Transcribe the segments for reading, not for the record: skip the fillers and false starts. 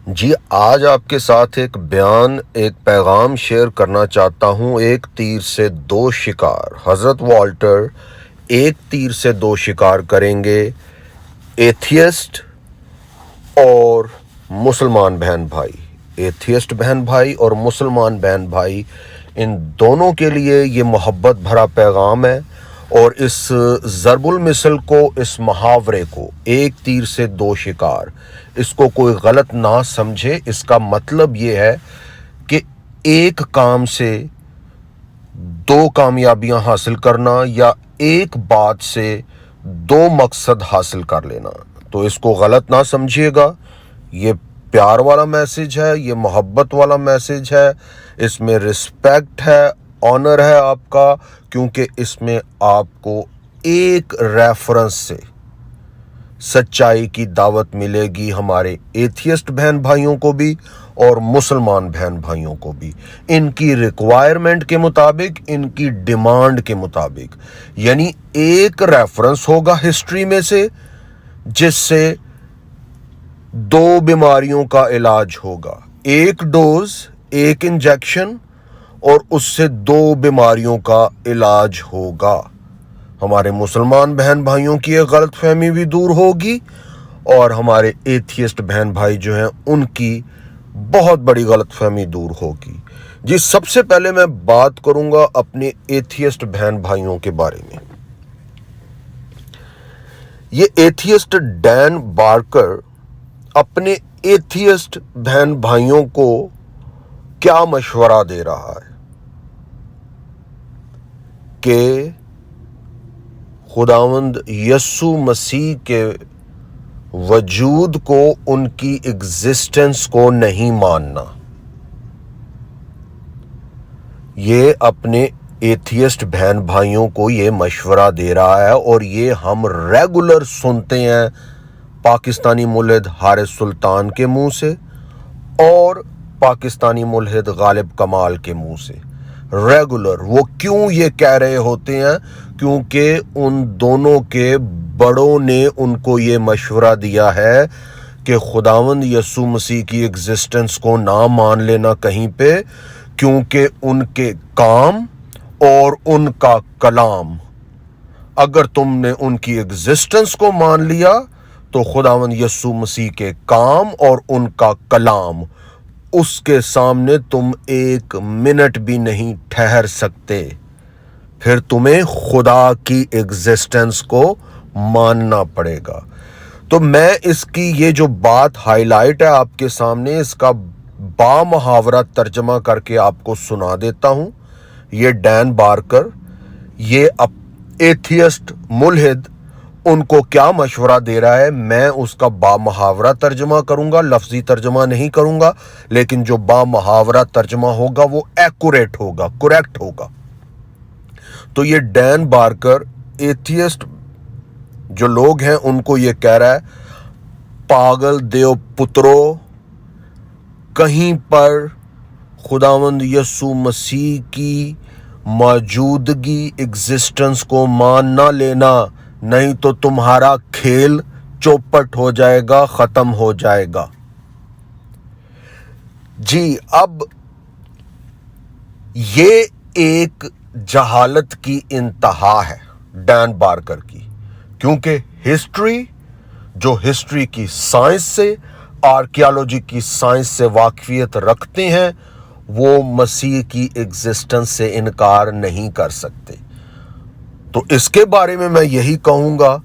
جی آج آپ کے ساتھ ایک بیان ایک پیغام شیئر کرنا چاہتا ہوں۔ ایک تیر سے دو شکار، حضرت والٹر ایک تیر سے دو شکار کریں گے، ایتھیسٹ اور مسلمان بہن بھائی، ایتھیسٹ بہن بھائی اور مسلمان بہن بھائی، ان دونوں کے لیے یہ محبت بھرا پیغام ہے۔ اور اس ضرب المثل کو، اس محاورے کو، ایک تیر سے دو شکار، اس کو کوئی غلط نہ سمجھے۔ اس کا مطلب یہ ہے کہ ایک کام سے دو کامیابیاں حاصل کرنا یا ایک بات سے دو مقصد حاصل کر لینا، تو اس کو غلط نہ سمجھیے گا۔ یہ پیار والا میسج ہے، یہ محبت والا میسج ہے، اس میں رسپیکٹ ہے، آنر ہے آپ کا، کیونکہ اس میں آپ کو ایک ریفرنس سے سچائی کی دعوت ملے گی، ہمارے ایتھیسٹ بہن بھائیوں کو بھی اور مسلمان بہن بھائیوں کو بھی، ان کی ریکوائرمنٹ کے مطابق، ان کی ڈیمانڈ کے مطابق۔ یعنی ایک ریفرنس ہوگا ہسٹری میں سے جس سے دو بیماریوں کا علاج ہوگا، ایک ڈوز، ایک انجیکشن، اور اس سے دو بیماریوں کا علاج ہوگا۔ ہمارے مسلمان بہن بھائیوں کی ایک غلط فہمی بھی دور ہوگی، اور ہمارے ایتھیسٹ بہن بھائی جو ہیں ان کی بہت بڑی غلط فہمی دور ہوگی۔ جی سب سے پہلے میں بات کروں گا اپنے ایتھیسٹ بہن بھائیوں کے بارے میں۔ یہ ایتھیسٹ ڈین بارکر اپنے ایتھیسٹ بہن بھائیوں کو کیا مشورہ دے رہا ہے کہ خداوند یسوع مسیح کے وجود کو، ان کی ایگزسٹنس کو نہیں ماننا۔ یہ اپنے ایتھیسٹ بہن بھائیوں کو یہ مشورہ دے رہا ہے، اور یہ ہم ریگولر سنتے ہیں پاکستانی ملحد حارث سلطان کے منہ سے اور پاکستانی ملحد غالب کمال کے منہ سے ریگولر۔ وہ کیوں یہ کہہ رہے ہوتے ہیں؟ کیونکہ ان دونوں کے بڑوں نے ان کو یہ مشورہ دیا ہے کہ خداوند یسوع مسیح کی ایگزسٹنس کو نہ مان لینا کہیں پہ، کیونکہ ان کے کام اور ان کا کلام، اگر تم نے ان کی ایگزسٹنس کو مان لیا تو خداوند یسوع مسیح کے کام اور ان کا کلام، اس کے سامنے تم ایک منٹ بھی نہیں ٹھہر سکتے، پھر تمہیں خدا کی ایگزسٹنس کو ماننا پڑے گا۔ تو میں اس کی یہ جو بات ہائی لائٹ ہے آپ کے سامنے، اس کا با محاورہ ترجمہ کر کے آپ کو سنا دیتا ہوں۔ یہ ڈین بارکر، یہ ایتھیسٹ ملحد، ان کو کیا مشورہ دے رہا ہے، میں اس کا با محاورہ ترجمہ کروں گا، لفظی ترجمہ نہیں کروں گا، لیکن جو با محاورہ ترجمہ ہوگا وہ ایکوریٹ ہوگا، کریکٹ ہوگا۔ تو یہ ڈین بارکر ایتھیسٹ جو لوگ ہیں ان کو یہ کہہ رہا ہے، پاگل دیو پترو، کہیں پر خداوند یسوع مسیح کی موجودگی، ایگزسٹنس کو مان نہ لینا، نہیں تو تمہارا کھیل چوپٹ ہو جائے گا، ختم ہو جائے گا۔ جی اب یہ ایک جہالت کی انتہا ہے ڈین بارکر کی، کیونکہ ہسٹری کی سائنس سے، آرکیالوجی کی سائنس سے واقفیت رکھتے ہیں، وہ مسیح کی ایگزسٹنس سے انکار نہیں کر سکتے۔ تو اس کے بارے میں یہی کہوں گا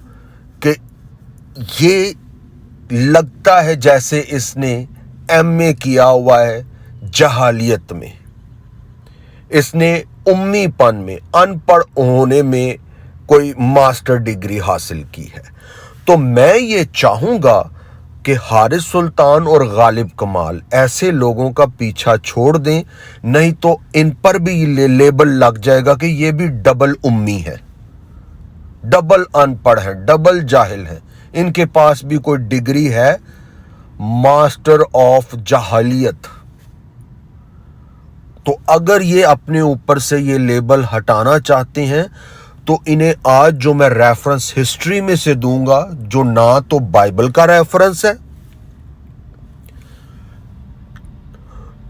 کہ یہ لگتا ہے جیسے اس نے ایم اے کیا ہوا ہے جہالیت میں، اس نے امی پن میں، ان پڑھ ہونے میں کوئی ماسٹر ڈگری حاصل کی ہے۔ تو میں یہ چاہوں گا کہ حارث سلطان اور غالب کمال ایسے لوگوں کا پیچھا چھوڑ دیں، نہیں تو ان پر بھی لیبل لگ جائے گا کہ یہ بھی ڈبل امی ہے، ڈبل ان پڑھ ہیں، ڈبل جاہل ہیں، ان کے پاس بھی کوئی ڈگری ہے، ماسٹر آف جہالیت۔ تو اگر یہ اپنے اوپر سے یہ لیبل ہٹانا چاہتے ہیں تو انہیں آج جو میں ریفرنس ہسٹری میں سے دوں گا، جو نہ تو بائبل کا ریفرنس ہے،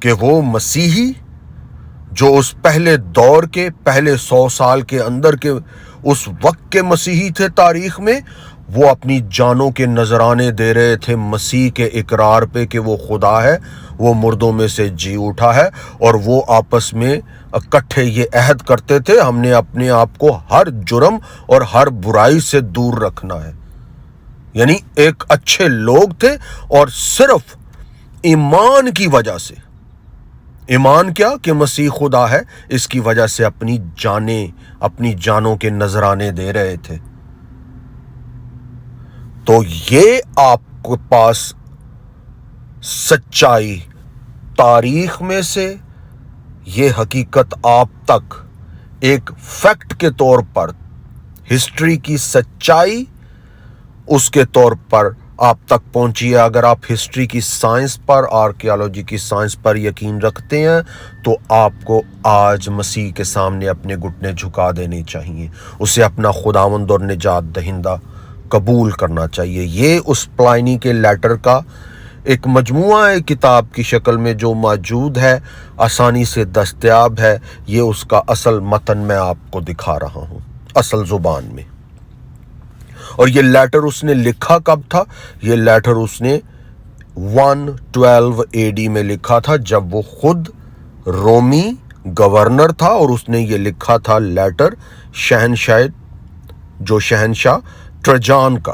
کہ وہ مسیحی جو اس پہلے دور کے پہلے 100 سال کے اندر کے اس وقت کے مسیحی تھے تاریخ میں، وہ اپنی جانوں کے نذرانے دے رہے تھے مسیح کے اقرار پہ کہ وہ خدا ہے، وہ مردوں میں سے جی اٹھا ہے، اور وہ آپس میں اکٹھے یہ عہد کرتے تھے ہم نے اپنے آپ کو ہر جرم اور ہر برائی سے دور رکھنا ہے۔ یعنی ایک اچھے لوگ تھے، اور صرف ایمان کی وجہ سے، ایمان کیا کہ مسیح خدا ہے، اس کی وجہ سے اپنی جانوں کے نذرانے دے رہے تھے۔ تو یہ آپ کے پاس سچائی تاریخ میں سے، یہ حقیقت آپ تک ایک فیکٹ کے طور پر، ہسٹری کی سچائی اس کے طور پر آپ تک پہنچی ہے۔ اگر آپ ہسٹری کی سائنس پر، آرکیالوجی کی سائنس پر یقین رکھتے ہیں تو آپ کو آج مسیح کے سامنے اپنے گھٹنے جھکا دینے چاہیے، اسے اپنا خداوند اور نجات دہندہ قبول کرنا چاہیے۔ یہ اس پلائنی کے لیٹر کا ایک مجموعہ ہے، کتاب کی شکل میں جو موجود ہے، آسانی سے دستیاب ہے۔ یہ اس کا اصل متن میں آپ کو دکھا رہا ہوں اصل زبان میں۔ اور یہ لیٹر اس نے لکھا کب تھا؟ یہ لیٹر اس نے 112 AD میں لکھا تھا، جب وہ خود رومی گورنر تھا، اور اس نے یہ لکھا تھا لیٹر شہنشاہ ٹرجان کا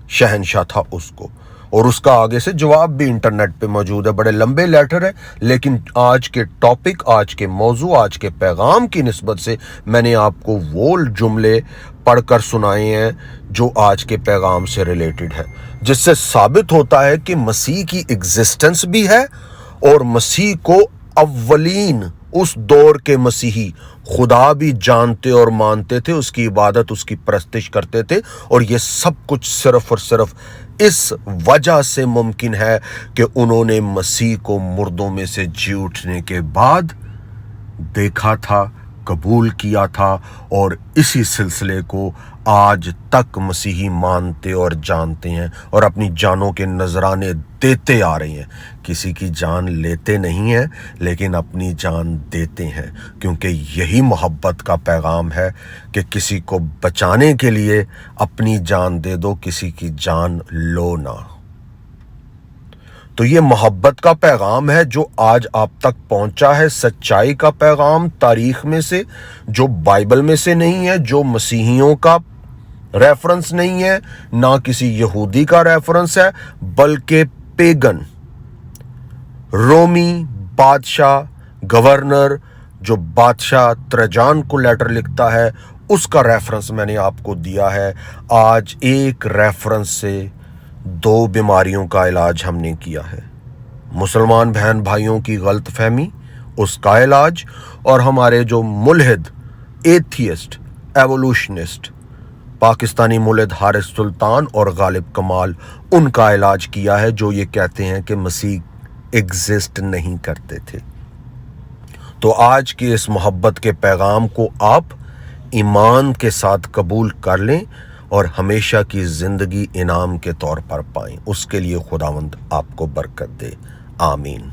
شہنشاہ تھا اس کو، اور اس کا آگے سے جواب بھی انٹرنیٹ پہ موجود ہے۔ بڑے لمبے لیٹر ہے، لیکن آج کے ٹاپک، آج کے موضوع، آج کے پیغام کی نسبت سے میں نے آپ کو وہ جملے پڑھ کر سنائے ہیں جو آج کے پیغام سے ریلیٹڈ ہے، جس سے ثابت ہوتا ہے کہ مسیح کی ایگزسٹنس بھی ہے، اور مسیح کو اولین اس دور کے مسیحی خدا بھی جانتے اور مانتے تھے، اس کی عبادت، اس کی پرستش کرتے تھے، اور یہ سب کچھ صرف اور صرف اس وجہ سے ممکن ہے کہ انہوں نے مسیح کو مردوں میں سے جی اٹھنے کے بعد دیکھا تھا، قبول کیا تھا، اور اسی سلسلے کو آج تک مسیحی مانتے اور جانتے ہیں، اور اپنی جانوں کے نذرانے دیتے آ رہے ہیں۔ کسی کی جان لیتے نہیں ہیں، لیکن اپنی جان دیتے ہیں، کیونکہ یہی محبت کا پیغام ہے کہ کسی کو بچانے کے لیے اپنی جان دے دو، کسی کی جان لو نہ۔ تو یہ محبت کا پیغام ہے جو آج آپ تک پہنچا ہے، سچائی کا پیغام تاریخ میں سے، جو بائبل میں سے نہیں ہے، جو مسیحیوں کا ریفرنس نہیں ہے، نہ کسی یہودی کا ریفرنس ہے، بلکہ پیگن رومی بادشاہ گورنر جو بادشاہ ترجان کو لیٹر لکھتا ہے، اس کا ریفرنس میں نے آپ کو دیا ہے۔ آج ایک ریفرنس سے 2 بیماریوں کا علاج ہم نے کیا ہے، مسلمان بہن بھائیوں کی غلط فہمی، اس کا علاج، اور ہمارے جو ملحد ایتھیسٹ ایولوشنسٹ پاکستانی ملحد حارث سلطان اور غالب کمال، ان کا علاج کیا ہے، جو یہ کہتے ہیں کہ مسیح ایگزسٹ نہیں کرتے تھے۔ تو آج کے اس محبت کے پیغام کو آپ ایمان کے ساتھ قبول کر لیں اور ہمیشہ کی زندگی انعام کے طور پر پائیں۔ اس کے لیے خداوند آپ کو برکت دے، آمین۔